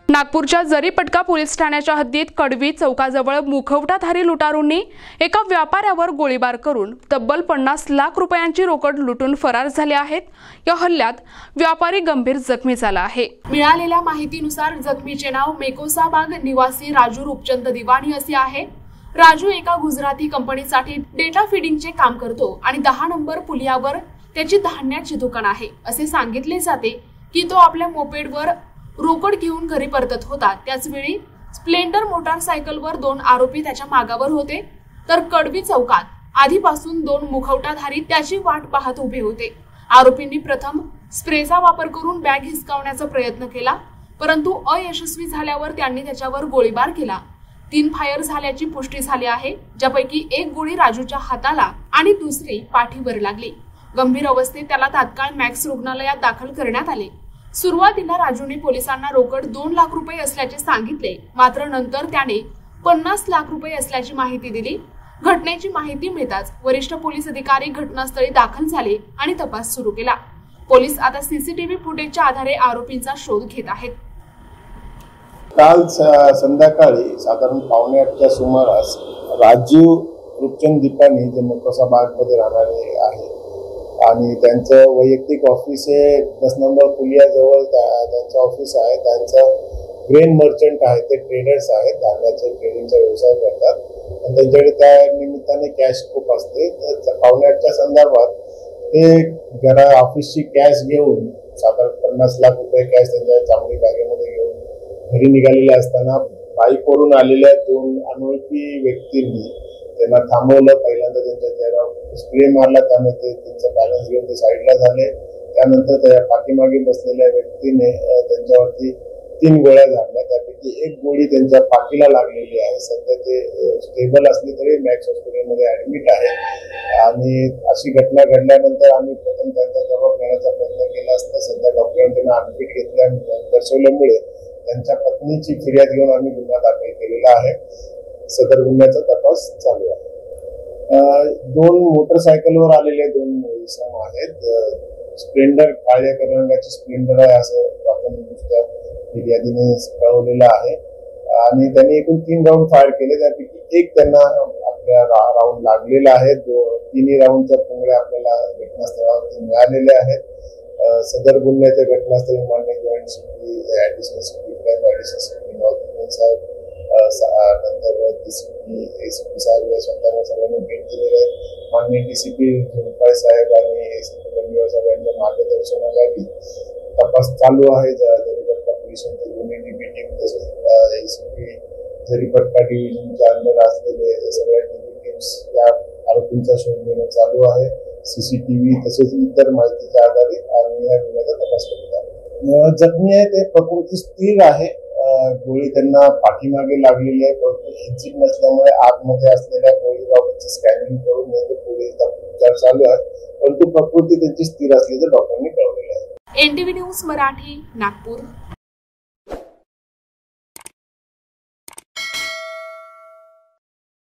नागपूरच्या जरीपटका पोलीस ठाण्याच्या हद्दीत कडवी चौकाजवळ मुखवटाधारी लुटारूंनी एका व्यापाऱ्यावर गोळीबार करून तब्बल 50 लाख रुपयांची रोकड लुटून फरार झाले आहेत। या हल्ल्यात व्यापारी गंभीर जखमी झाला आहे। मिळालेल्या माहितीनुसार जखमीचे नाव मेकोसाबाग निवासी राजू रूपचंद दिवाणी असे आहे। राजू एका गुजराती कंपनीसाठी डेटा फीडिंगचे काम करतो आणि 10 नंबर पुलियावर त्याची धान्याची दुकान आहे असे सांगितले जाते की तो आपल्या मोपेडवर रोकड घेऊन घरी परतत होता। त्याच वेळी स्प्लेंडर मोटारसायकलवर 2 आरोपी त्याच्या मागावर होते, तर कडवी चौकात आधीपासून 2 मुखवटाधारी त्याची वाट पाहत उभे होते। आरोपींनी प्रथम स्प्रेचा वापर करून बॅग हिसकावण्याचा प्रयत्न केला, परंतु अयशस्वी झाल्यावर त्यांनी त्याच्यावर गोळीबार केला। 3 फायर झाल्याची पुष्टी झाली आहे, ज्यापैकी एक गोळी राजूच्या हाताला आणि दुसरी पाठीवर लागली। गंभीर अवस्थेत त्याला तात्काळ मॅक्स रुग्णालयात दाखल करण्यात आले। सुरुवातीला राजूने पोलिसांना रोकड 2 लाख रुपये असल्याचे सांगितले, मात्र नंतर त्याने 50 लाख रुपये असल्याची माहिती दिली। घटनेची माहिती मिळताच वरिष्ठ पोलीस अधिकारी घटनास्थळी दाखल झाले आणि तपास सुरू केला। पोलीस आता सीसीटीव्ही फुटेजच्या आधारे आरोपींचा शोध घेत आहेत। काल संध्याकाळी साधारण 7:45च्या सुमारास राजीव रूपचंद दिवाणी जे मेकोसाबाग मध्ये राहणारे आहे आणि त्यांचं वैयक्तिक ऑफिस आहे 10 नंबर पुलियाजवळ त्यांचं ऑफिस आहे। त्यांचं ग्रेन मर्चंट आहे, ते ट्रेडर्स आहेत, धान्याचे ट्रेडिंगचा व्यवसाय करतात आणि त्यांच्याकडे त्या निमित्ताने कॅश खूप असते। 7:45च्या संदर्भात ते ऑफिसची कॅश घेऊन साधारण 50 लाख रुपये कॅश त्यांच्या चांगली बॅगेमध्ये घेऊन घरी निघालेले असताना बाईकवरून आलेल्या 2 अनोळखी व्यक्तींनी त्यांना थांबवलं। पहिल्यांदा त्यांच्या चेहऱ्यावर स्प्रे मारला, त्यामुळे ते त्यांचा बॅलन्स घेऊन ते साईडला झाले। त्यानंतर त्या पाठीमागे बसलेल्या व्यक्तीने त्यांच्यावरती 3 गोळ्या झाडल्या, त्यापैकी एक गोळी त्यांच्या पाठीला लागलेली आहे। सध्या ते स्टेबल असले तरी मॅक्स हॉस्पिटलमध्ये ऍडमिट आहे आणि अशी घटना घडल्यानंतर आम्ही प्रथम त्यांचा जबाब घेण्याचा प्रयत्न केला असता सध्या डॉक्टरांनी त्यांना ऍडमिट घेतल्या दर्शवल्यामुळे त्यांच्या पत्नीची फिर्याद घेऊन आम्ही गुन्हा दाखल केलेला आहे। सदर गुन्ह्याचा तपास चालू आहे। 2 मोटरसायकलवर आलेले 2 इसम आहेत। स्प्लेंडर काळ्या रंगाची स्प्लेंडर आहे असं प्राथमिकदृष्ट्या फिर्यादीने कळवलेलं आहे आणि त्यांनी एकूण 3 राऊंड फायर केले, त्यापैकी एक त्यांना आपल्या राऊंड लागलेला आहे। 3 राऊंडच्या पुंगळ्या आपल्याला घटनास्थळावरती मिळालेल्या आहेत। सदर गुन्ह्याच्या घटनास्थळी माननीय joint CP additional CP crime additional CP north साहेब नंतर डीसीपी एसीपी साहेब या स्वतःला सगळ्यांनी भेट दिलेले आहेत। माननीय डीसीपी झुंपाय साहेब आणि एसीपी गंभीर साहेब यांच्या मार्गदर्शनाखाली तपास चालू आहे। जरीपटका पोलिसांची गुन्हेगारी टीम तसेच एसीपी जरीपटका डिव्हिजनच्या अंडर असलेले सगळ्या टीम्स या आरोपींचा शोध घेणं चालू आहे। सीसीटीव्ही तसेच इतर माहितीच्या आधारे आम्ही या गुन्ह्याचा तपास करत आहोत। जखमी आहे ते प्रकृती स्थिर आहे। गोळी त्यांना पाठीमागे लागलेली आहे, परंतु इंजिन नसल्यामुळे आतमध्ये असलेल्या गोळीबाबतचं स्कॅनिंग करून पुढे उपचार चालू आहे, परंतु प्रकृती त्यांची स्थिर असल्याचं डॉक्टरांनी कळवलेलं आहे। NTV news Marathi, Nagpur.